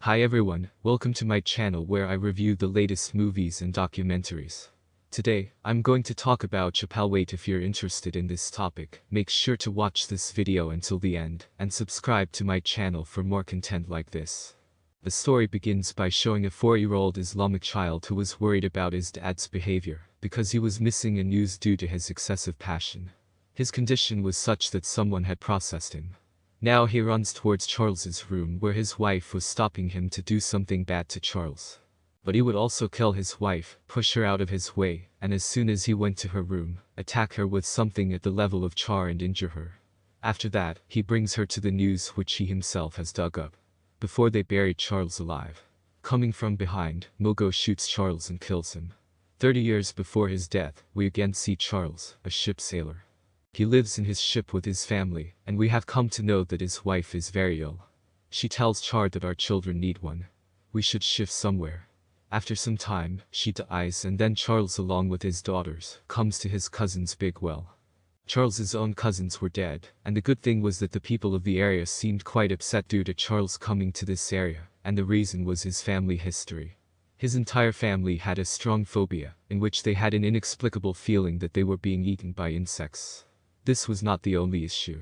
Hi everyone, welcome to my channel where I review the latest movies and documentaries. Today, I'm going to talk about Chapelwaite. If you're interested in this topic, make sure to watch this video until the end, and subscribe to my channel for more content like this. The story begins by showing a 4-year-old Islamic child who was worried about his dad's behavior, because he was missing in news due to his excessive passion. His condition was such that someone had processed him. Now he runs towards Charles's room where his wife was stopping him to do something bad to Charles. But he would also kill his wife, push her out of his way, and as soon as he went to her room, attack her with something at the level of char and injure her. After that, he brings her to the news which he himself has dug up. Before they buried Charles alive. Coming from behind, Mogo shoots Charles and kills him. 30 years before his death, we again see Charles, a ship sailor. He lives in his ship with his family, and we have come to know that his wife is very ill. She tells Char that our children need one. We should shift somewhere. After some time, she dies and then Charles along with his daughters comes to his cousin's big well. Charles's own cousins were dead, and the good thing was that the people of the area seemed quite upset due to Charles coming to this area, and the reason was his family history. His entire family had a strong phobia, in which they had an inexplicable feeling that they were being eaten by insects. This was not the only issue.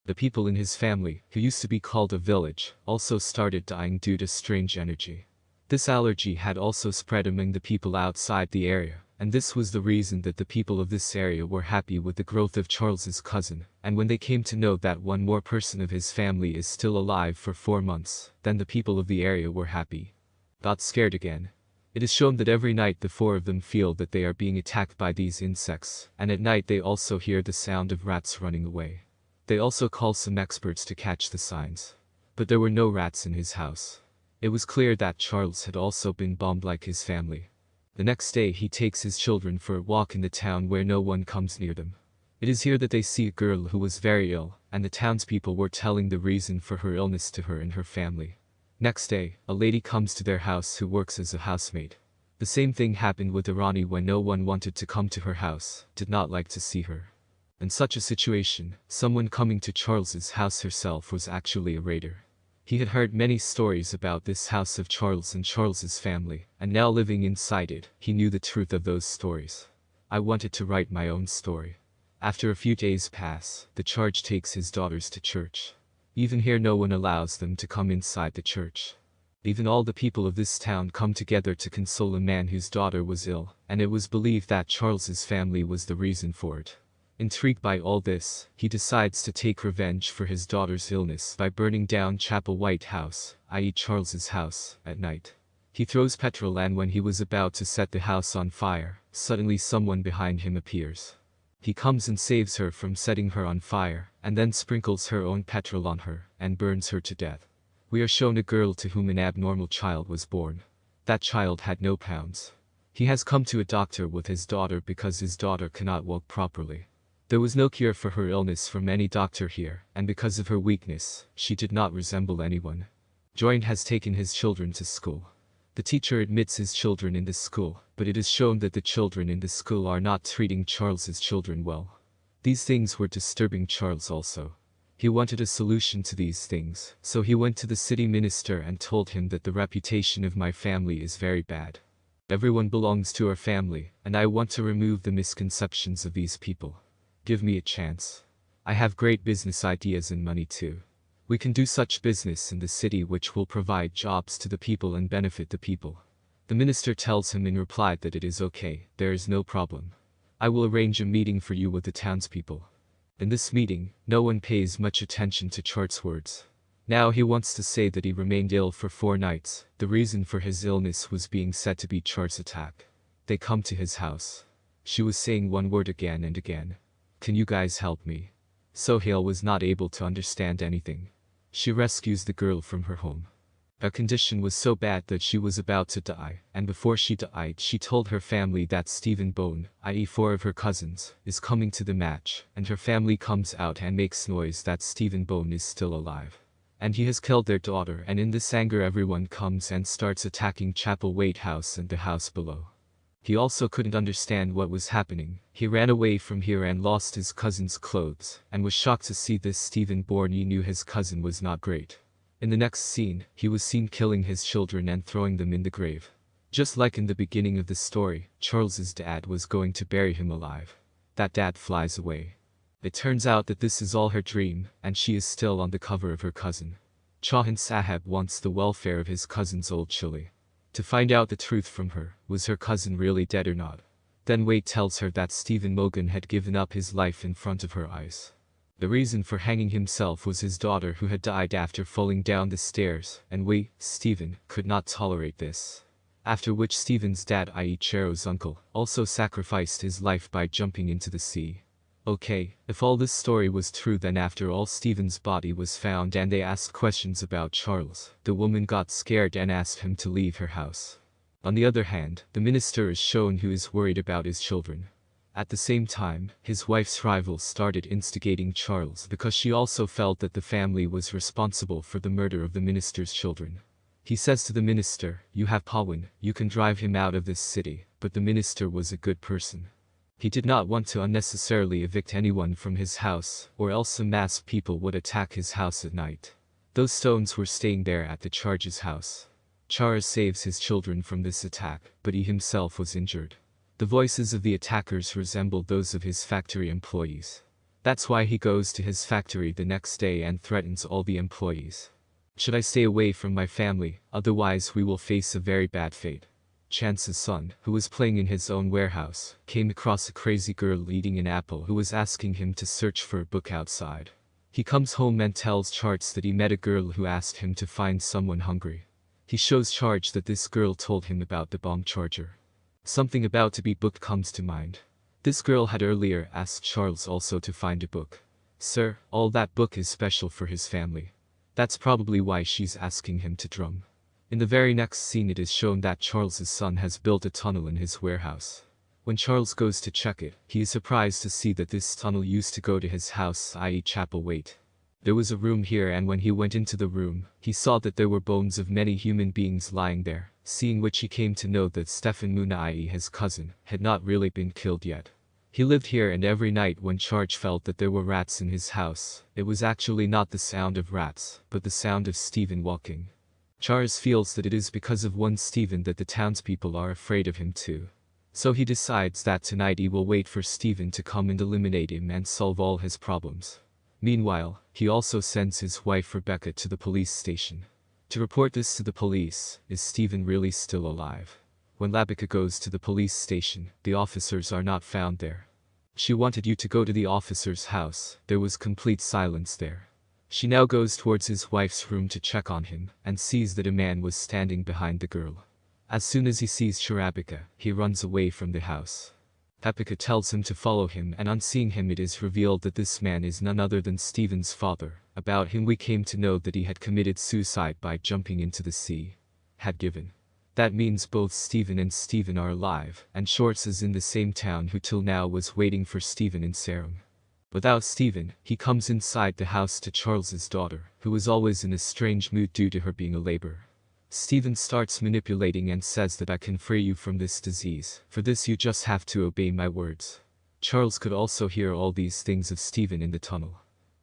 The people in his family, who used to be called a village, also started dying due to strange energy. This allergy had also spread among the people outside the area, and this was the reason that the people of this area were happy with the growth of Charles's cousin, and when they came to know that one more person of his family is still alive for 4 months, then the people of the area were happy. Got scared again. It is shown that every night the 4 of them feel that they are being attacked by these insects, and at night they also hear the sound of rats running away. They also call some experts to catch the signs. But there were no rats in his house. It was clear that Charles had also been bombed like his family. The next day he takes his children for a walk in the town where no one comes near them. It is here that they see a girl who was very ill, and the townspeople were telling the reason for her illness to her and her family. Next day, a lady comes to their house who works as a housemaid. The same thing happened with Irani when no one wanted to come to her house, did not like to see her. In such a situation, someone coming to Charles's house herself was actually a raider. He had heard many stories about this house of Charles and Charles's family, and now living inside it, he knew the truth of those stories. I wanted to write my own story. After a few days pass, the charge takes his daughters to church. Even here no one allows them to come inside the church. Even all the people of this town come together to console a man whose daughter was ill, and it was believed that Charles's family was the reason for it. Intrigued by all this, he decides to take revenge for his daughter's illness by burning down Chapelwaite house, i.e. Charles's house, at night. He throws petrol and when he was about to set the house on fire, suddenly someone behind him appears. He comes and saves her from setting her on fire, and then sprinkles her own petrol on her, and burns her to death. We are shown a girl to whom an abnormal child was born. That child had no pounds. He has come to a doctor with his daughter because his daughter cannot walk properly. There was no cure for her illness from any doctor here, and because of her weakness, she did not resemble anyone. Joyne has taken his children to school. The teacher admits his children in this school, but it is shown that the children in this school are not treating Charles's children well. These things were disturbing Charles also. He wanted a solution to these things, so he went to the city minister and told him that the reputation of my family is very bad. Everyone belongs to our family, and I want to remove the misconceptions of these people. Give me a chance. I have great business ideas and money too. We can do such business in the city which will provide jobs to the people and benefit the people. The minister tells him in reply that it is okay, there is no problem. I will arrange a meeting for you with the townspeople. In this meeting, no one pays much attention to Charles' words. Now he wants to say that he remained ill for 4 nights, the reason for his illness was being said to be Charles' attack. They come to his house. She was saying one word again and again. Can you guys help me? Sohail was not able to understand anything. She rescues the girl from her home. Her condition was so bad that she was about to die, and before she died she told her family that Stephen Bone, i.e. 4 of her cousins, is coming to the match, and her family comes out and makes noise that Stephen Bone is still alive. And he has killed their daughter, and in this anger everyone comes and starts attacking Chapelwaite house and the house below. He also couldn't understand what was happening. He ran away from here and lost his cousin's clothes, and was shocked to see this Stephen Bourne. He knew his cousin was not great. In the next scene, he was seen killing his children and throwing them in the grave. Just like in the beginning of the story, Charles's dad was going to bury him alive. That dad flies away. It turns out that this is all her dream, and she is still on the cover of her cousin. Chahan Sahab wants the welfare of his cousin's old chili. To find out the truth from her, was her cousin really dead or not? Then Wade tells her that Stephen Mogan had given up his life in front of her eyes. The reason for hanging himself was his daughter who had died after falling down the stairs, and Wade, Stephen, could not tolerate this. After which Stephen's dad, i.e. Chero's uncle, also sacrificed his life by jumping into the sea. Okay, if all this story was true, then after all Stephen's body was found and they asked questions about Charles, the woman got scared and asked him to leave her house. On the other hand, the minister is shown who is worried about his children. At the same time, his wife's rivals started instigating Charles because she also felt that the family was responsible for the murder of the minister's children. He says to the minister, "You have Pawan, you can drive him out of this city," but the minister was a good person. He did not want to unnecessarily evict anyone from his house, or else some mass people would attack his house at night. Those stones were staying there at the charge's house. Charles saves his children from this attack, but he himself was injured. The voices of the attackers resembled those of his factory employees. That's why he goes to his factory the next day and threatens all the employees. "Should I stay away from my family, otherwise we will face a very bad fate." Chance's son, who was playing in his own warehouse, came across a crazy girl eating an apple who was asking him to search for a book outside. He comes home and tells Charles that he met a girl who asked him to find someone hungry. He shows Charles that this girl told him about the bomb charger. Something about to be booked comes to mind. This girl had earlier asked Charles also to find a book. "Sir, all that book is special for his family." That's probably why she's asking him to drum. In the very next scene it is shown that Charles's son has built a tunnel in his warehouse. When Charles goes to check it, he is surprised to see that this tunnel used to go to his house, i.e. Chapelwaite. There was a room here, and when he went into the room, he saw that there were bones of many human beings lying there, seeing which he came to know that Stefan Muna, i.e. his cousin, had not really been killed yet. He lived here, and every night when Charles felt that there were rats in his house, it was actually not the sound of rats, but the sound of Stephen walking. Charles feels that it is because of one Stephen that the townspeople are afraid of him too. So he decides that tonight he will wait for Stephen to come and eliminate him and solve all his problems. Meanwhile, he also sends his wife Rebecca to the police station. To report this to the police, is Stephen really still alive? When Rebecca goes to the police station, the officers are not found there. She wanted you to go to the officer's house, there was complete silence there. She now goes towards his wife's room to check on him, and sees that a man was standing behind the girl. As soon as he sees Rebecca, he runs away from the house. Rebecca tells him to follow him, and on seeing him it is revealed that this man is none other than Stephen's father. About him we came to know that he had committed suicide by jumping into the sea. Had given. That means both Stephen and Stephen are alive, and Shorts is in the same town who till now was waiting for Stephen in Sarum. Without Stephen, he comes inside the house to Charles's daughter, who is always in a strange mood due to her being a labor. Stephen starts manipulating and says that I can free you from this disease, for this you just have to obey my words. Charles could also hear all these things of Stephen in the tunnel.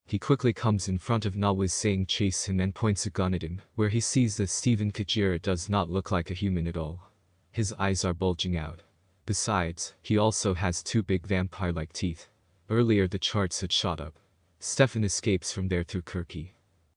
He quickly comes in front of Nawaz saying chase him and points a gun at him, where he sees that Stephen Kajira does not look like a human at all. His eyes are bulging out. Besides, he also has two big vampire-like teeth. Earlier the charts had shot up. Stefan escapes from there through Kirky.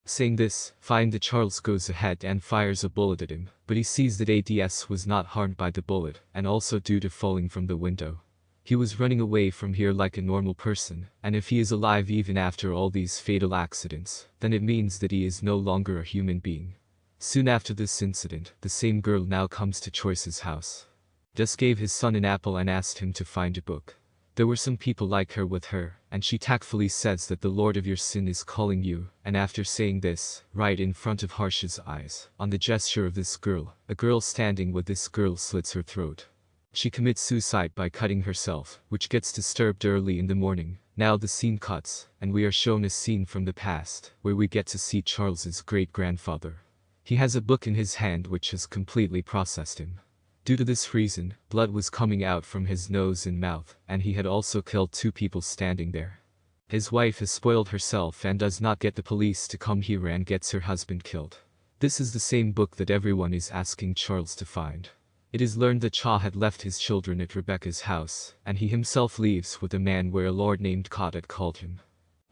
Saying this, the Charles goes ahead and fires a bullet at him, but he sees that ADS was not harmed by the bullet, and also due to falling from the window. He was running away from here like a normal person, and if he is alive even after all these fatal accidents, then it means that he is no longer a human being. Soon after this incident, the same girl now comes to Choice's house. Just gave his son an apple and asked him to find a book. There were some people like her with her, and she tactfully says that the Lord of your sin is calling you, and after saying this, right in front of Harsh's eyes, on the gesture of this girl, a girl standing with this girl slits her throat. She commits suicide by cutting herself, which gets disturbed early in the morning. Now the scene cuts, and we are shown a scene from the past, where we get to see Charles's great-grandfather. He has a book in his hand which has completely processed him. Due to this reason, blood was coming out from his nose and mouth, and he had also killed two people standing there. His wife has spoiled herself and does not get the police to come here and gets her husband killed. This is the same book that everyone is asking Charles to find. It is learned that Cha had left his children at Rebecca's house, and he himself leaves with a man where a lord named Cot had called him.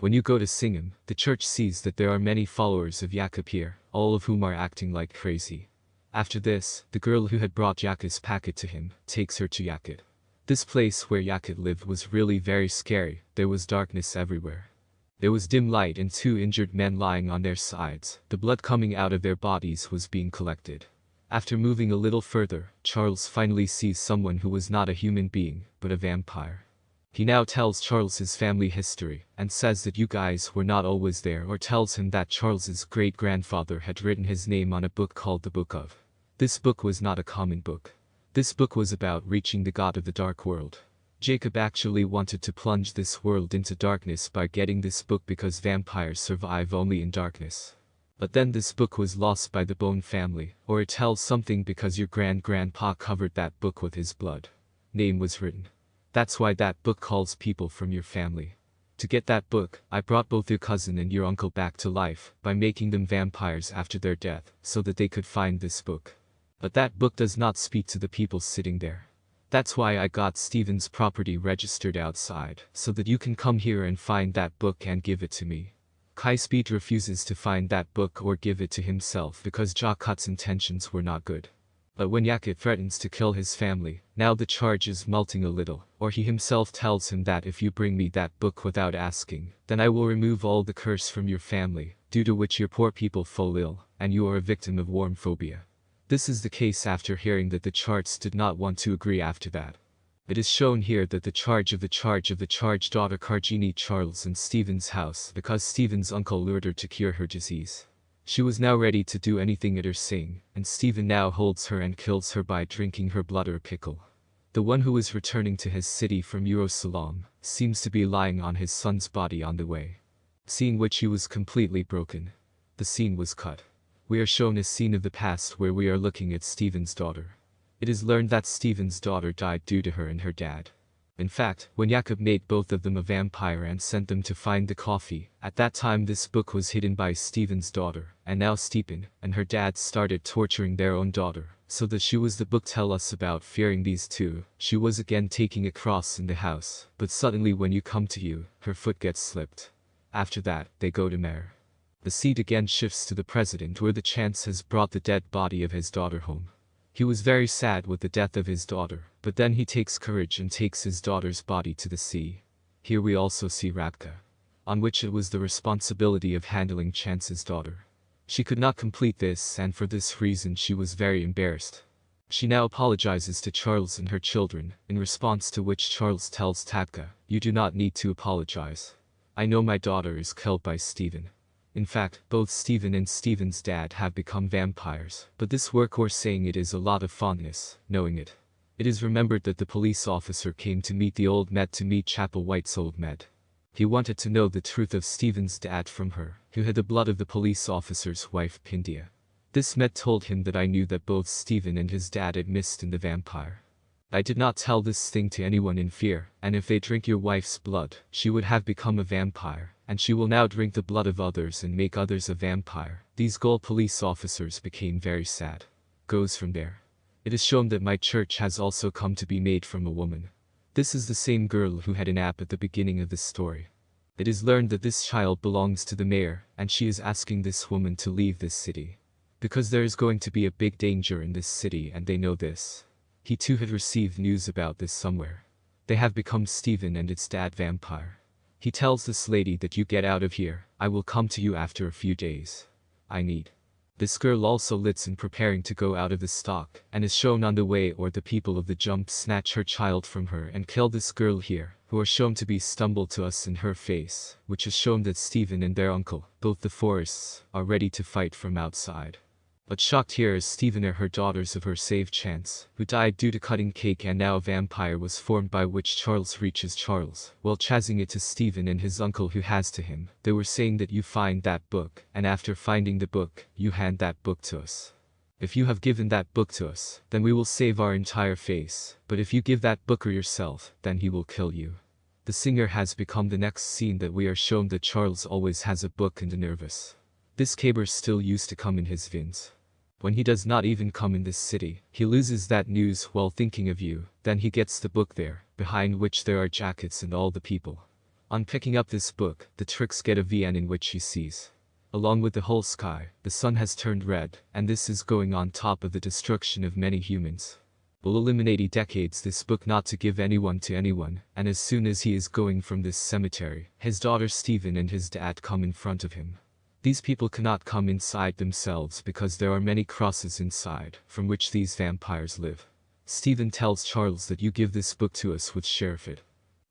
When you go to Singham, the church sees that there are many followers of Jacob here, all of whom are acting like crazy. After this, the girl who had brought Jacob's packet to him takes her to Jacob. This place where Jacob lived was really very scary. There was darkness everywhere. There was dim light and 2 injured men lying on their sides. The blood coming out of their bodies was being collected. After moving a little further, Charles finally sees someone who was not a human being, but a vampire. He now tells Charles his family history, and says that you guys were not always there, or tells him that Charles's great-grandfather had written his name on a book called the Book of. This book was not a common book. This book was about reaching the god of the dark world. Jacob actually wanted to plunge this world into darkness by getting this book because vampires survive only in darkness. But then this book was lost by the Bone family, or it tells something because your grand-grandpa covered that book with his blood. Name was written. That's why that book calls people from your family. To get that book, I brought both your cousin and your uncle back to life by making them vampires after their death, so that they could find this book. But that book does not speak to the people sitting there. That's why I got Stephen's property registered outside, so that you can come here and find that book and give it to me. Kai-Speed refuses to find that book or give it to himself because Jakot's intentions were not good. But when Yakut threatens to kill his family, now the charge is melting a little, or he himself tells him that if you bring me that book without asking, then I will remove all the curse from your family, due to which your poor people fall ill, and you are a victim of worm phobia. This is the case after hearing that the charts did not want to agree after that. It is shown here that the charge of the charged daughter Cargini Charles in Stephen's house because Stephen's uncle lured her to cure her disease. She was now ready to do anything at her saying, and Stephen now holds her and kills her by drinking her blood or pickle. The one who is returning to his city from Jerusalem seems to be lying on his son's body on the way. Seeing which he was completely broken. The scene was cut. We are shown a scene of the past where we are looking at Stephen's daughter. It is learned that Stephen's daughter died due to her and her dad. In fact, when Jacob made both of them a vampire and sent them to find the coffee, at that time this book was hidden by Stephen's daughter, and now Stephen and her dad started torturing their own daughter, so that she was the book tell us about fearing these two. She was again taking a cross in the house, but suddenly when you come to you, her foot gets slipped. After that, they go to Manor. The seat again shifts to the president where the chance has brought the dead body of his daughter home. He was very sad with the death of his daughter, but then he takes courage and takes his daughter's body to the sea. Here we also see Radka, on which it was the responsibility of handling Chance's daughter. She could not complete this, and for this reason she was very embarrassed. She now apologizes to Charles and her children, in response to which Charles tells Tadka, "You do not need to apologize. I know my daughter is killed by Stephen. In fact, both Stephen and Stephen's dad have become vampires, but this workhorse saying it is a lot of fondness, knowing it. It is remembered that the police officer came to meet the old med to meet Chapelwaite's old med. He wanted to know the truth of Stephen's dad from her, who had the blood of the police officer's wife Pindia. This med told him that I knew that both Stephen and his dad had missed in the vampire. I did not tell this thing to anyone in fear, and if they drink your wife's blood, she would have become a vampire, and she will now drink the blood of others and make others a vampire." These gold police officers became very sad. Goes from there. It is shown that my church has also come to be made from a woman. This is the same girl who had an app at the beginning of this story. It is learned that this child belongs to the mayor, and she is asking this woman to leave this city. Because there is going to be a big danger in this city and they know this. He too had received news about this somewhere. They have become Stephen and its dad vampire. He tells this lady that you get out of here, I will come to you after a few days. I need. This girl also lives in preparing to go out of the stock, and is shown on the way or the people of the jump snatch her child from her and kill this girl here, who are shown to be stumbled to us in her face, which is shown that Stephen and their uncle, both the forests, are ready to fight from outside. But shocked here is Stephen and her daughters of her saved Chance, who died due to cutting cake, and now a vampire was formed by which Charles reaches Charles, while chasing it to Stephen and his uncle who has to him. They were saying that you find that book, and after finding the book, you hand that book to us. If you have given that book to us, then we will save our entire face, but if you give that booker yourself, then he will kill you. The singer has become the next scene that we are shown that Charles always has a book and a nervous. This caber still used to come in his vins. When he does not even come in this city, he loses that news while thinking of you, then he gets the book there, behind which there are jackets and all the people. On picking up this book, the tricks get a VN in which he sees. Along with the whole sky, the sun has turned red, and this is going on top of the destruction of many humans. Will eliminate decades this book not to give anyone to anyone, and as soon as he is going from this cemetery, his daughter Stephen and his dad come in front of him. These people cannot come inside themselves because there are many crosses inside, from which these vampires live. Stephen tells Charles that you give this book to us with sheriff it.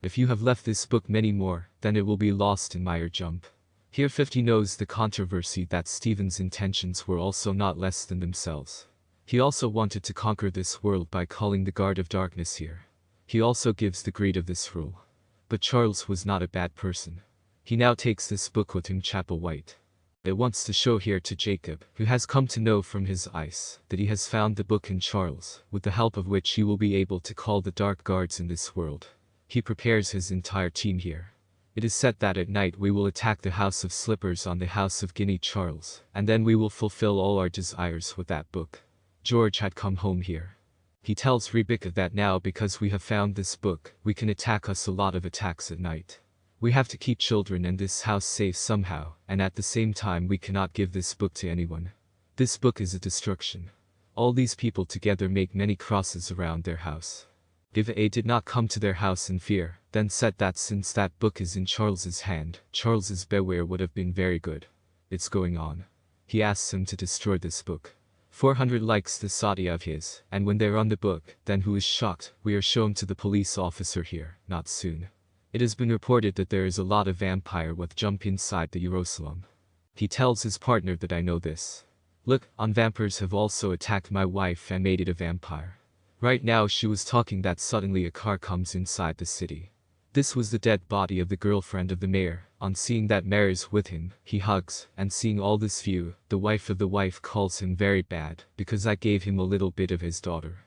If you have left this book many more, then it will be lost in mire jump. Here 50 knows the controversy that Stephen's intentions were also not less than themselves. He also wanted to conquer this world by calling the guard of darkness here. He also gives the greed of this rule. But Charles was not a bad person. He now takes this book with him Chapelwaite. It wants to show here to Jacob, who has come to know from his eyes, that he has found the book in Charles, with the help of which he will be able to call the dark guards in this world. He prepares his entire team here. It is said that at night we will attack the House of Slippers on the House of Guinea Charles, and then we will fulfill all our desires with that book. George had come home here. He tells Rebecca that now because we have found this book, we can attack us a lot of attacks at night. We have to keep children and this house safe somehow, and at the same time we cannot give this book to anyone. This book is a destruction. All these people together make many crosses around their house. If A did not come to their house in fear, then said that since that book is in Charles's hand, Charles's beware would have been very good. It's going on. He asks him to destroy this book. 400 likes this audio of his, and when they're on the book, then who is shocked, we are shown to the police officer here, not soon. It has been reported that there is a lot of vampire with jump inside the Jerusalem. He tells his partner that I know this. Look, vampires have also attacked my wife and made it a vampire. Right now she was talking that suddenly a car comes inside the city. This was the dead body of the girlfriend of the mayor. On seeing that mayor is with him, he hugs, and seeing all this view, the wife of the wife calls him very bad, because I gave him a little bit of his daughter.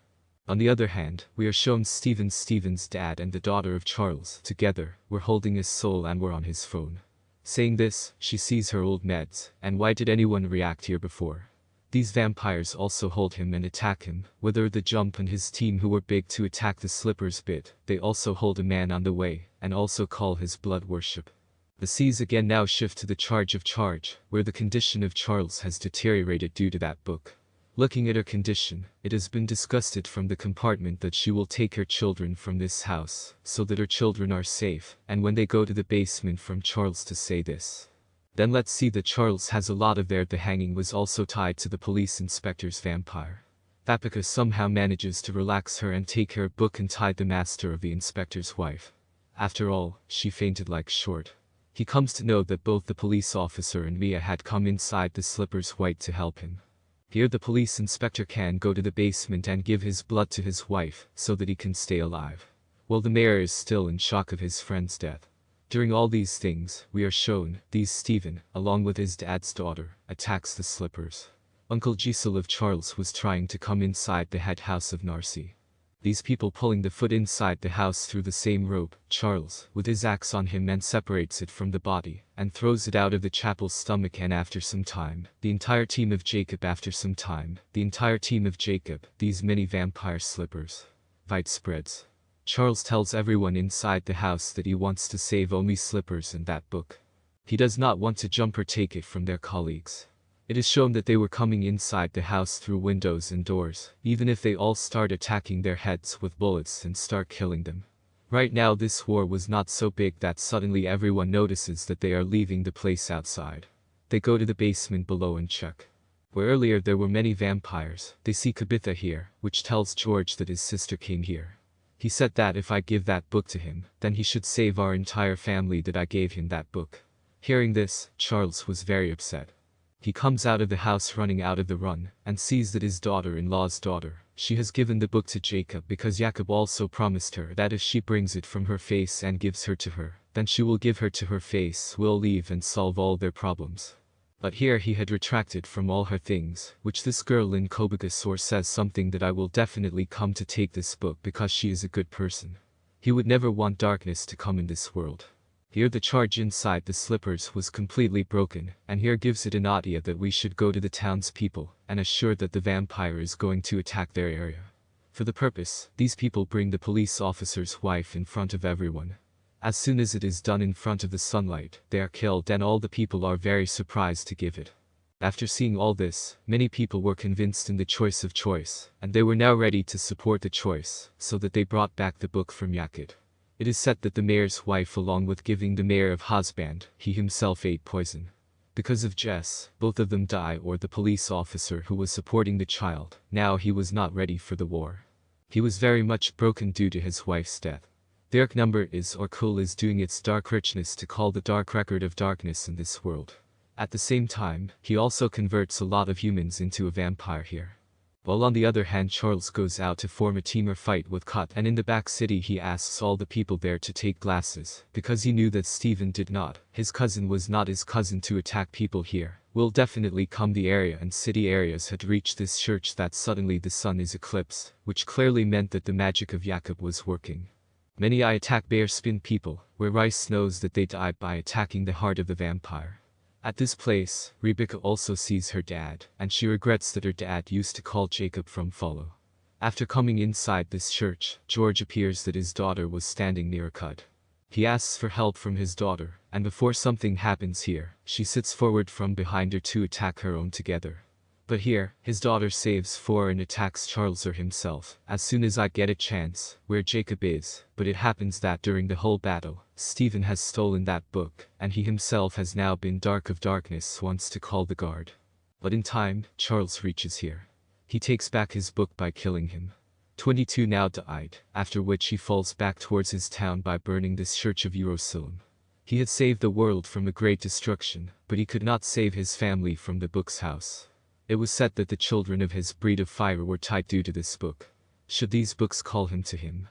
On the other hand, we are shown Stephen's dad and the daughter of Charles, together, were holding his soul and were on his phone. Saying this, she sees her old meds, and why did anyone react here before? These vampires also hold him and attack him, whether the Jump and his team who were big to attack the Slippers bit, they also hold a man on the way, and also call his blood worship. The seas again now shift to the charge, where the condition of Charles has deteriorated due to that book. Looking at her condition, it has been discussed from the compartment that she will take her children from this house, so that her children are safe, and when they go to the basement from Charles to say this. Then let's see that Charles has a lot of there. The hanging was also tied to the police inspector's vampire. Rebecca somehow manages to relax her and take her book and tied the master of the inspector's wife. After all, she fainted like short. He comes to know that both the police officer and Mia had come inside the Slippers White to help him. Here the police inspector can go to the basement and give his blood to his wife, so that he can stay alive. While the mayor is still in shock of his friend's death. During all these things, we are shown, Stephen, along with his dad's daughter, attacks the Slippers. Uncle Giselle of Charles was trying to come inside the head house of Narcy. These people pulling the foot inside the house through the same rope, Charles, with his axe on him and separates it from the body, and throws it out of the chapel's stomach and after some time, the entire team of Jacob these many vampire Slippers. Fight spreads. Charles tells everyone inside the house that he wants to save only Slippers and that book. He does not want to jump or take it from their colleagues. It is shown that they were coming inside the house through windows and doors, even if they all start attacking their heads with bullets and start killing them. Right now this war was not so big that suddenly everyone notices that they are leaving the place outside. They go to the basement below and check. Where earlier there were many vampires, they see Tabitha here, which tells George that his sister came here. He said that if I give that book to him, then he should save our entire family that I gave him that book. Hearing this, Charles was very upset. He comes out of the house running out of the run, and sees that his daughter-in-law's daughter, she has given the book to Jacob because Jacob also promised her that if she brings it from her face and gives her to her, then she will give her to her face, will leave and solve all their problems. But here he had retracted from all her things, which this girl in Kobagasor says something that I will definitely come to take this book because she is a good person. He would never want darkness to come in this world. Here the charge inside the slippers was completely broken, and here gives it an idea that we should go to the townspeople and assure that the vampire is going to attack their area. For the purpose, these people bring the police officer's wife in front of everyone. As soon as it is done in front of the sunlight, they are killed and all the people are very surprised to give it. After seeing all this, many people were convinced in the choice, and they were now ready to support the choice, so that they brought back the book from Yakut. It is said that the mayor's wife, along with giving the mayor of Hosband, he himself ate poison. Because of Jess, both of them die, or the police officer who was supporting the child. Now he was not ready for the war. He was very much broken due to his wife's death. The arc number is, or cool, is doing its dark richness to call the dark record of darkness in this world. At the same time, he also converts a lot of humans into a vampire here. While on the other hand, Charles goes out to form a team or fight with Cut, and in the back city he asks all the people there to take glasses, because he knew that Stephen did not. His cousin was not his cousin to attack people here. Will definitely come the area and city areas had reached this church that suddenly the sun is eclipsed, which clearly meant that the magic of Yakut was working. Many I attack bear spin people, where Rice knows that they die by attacking the heart of the vampire. At this place, Rebecca also sees her dad, and she regrets that her dad used to call Jacob from follow. After coming inside this church, George appears that his daughter was standing near a cut. He asks for help from his daughter, and before something happens here, she sits forward from behind her to attack her own together. But here, his daughter saves 4 and attacks Charles or himself, as soon as I get a chance, where Jacob is, but it happens that during the whole battle, Stephen has stolen that book, and he himself has now been dark of darkness once to call the guard. But in time, Charles reaches here. He takes back his book by killing him. 22 now died, after which he falls back towards his town by burning this church of Jerusalem. He had saved the world from a great destruction, but he could not save his family from the book's house. It was said that the children of his breed of fire were tied due to this book. Should these books call him to him?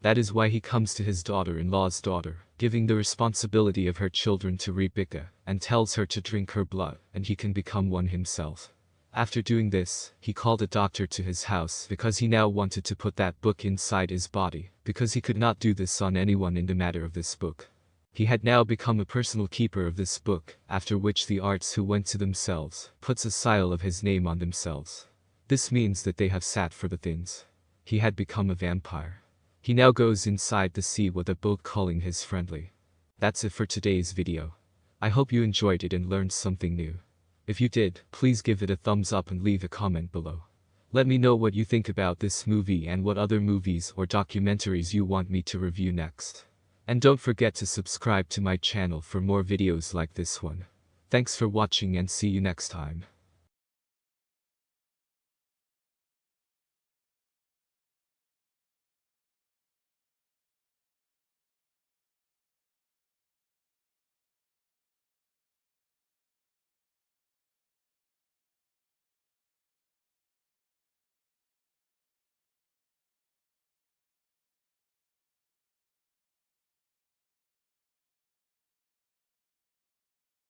That is why he comes to his daughter-in-law's daughter, giving the responsibility of her children to Rebecca, and tells her to drink her blood, and he can become one himself. After doing this, he called a doctor to his house because he now wanted to put that book inside his body, because he could not do this on anyone in the matter of this book. He had now become a personal keeper of this book, after which the arts who went to themselves, puts a seal of his name on themselves. This means that they have sat for the things. He had become a vampire. He now goes inside the sea with a boat calling his friendly. That's it for today's video. I hope you enjoyed it and learned something new. If you did, please give it a thumbs up and leave a comment below. Let me know what you think about this movie and what other movies or documentaries you want me to review next. And don't forget to subscribe to my channel for more videos like this one. Thanks for watching and see you next time.